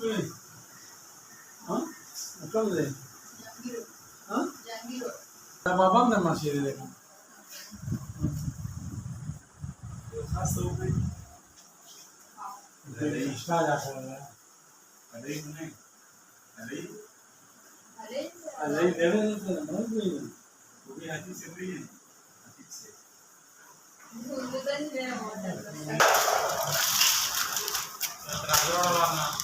हाँ कब दे हाँ तब आप हम ना मासी दे खास तो भी इस्ता जाता है अरे नहीं अरे अरे देवे तो नहीं वो भी हाथी से भी है हाथी से राजवाड़ा वाला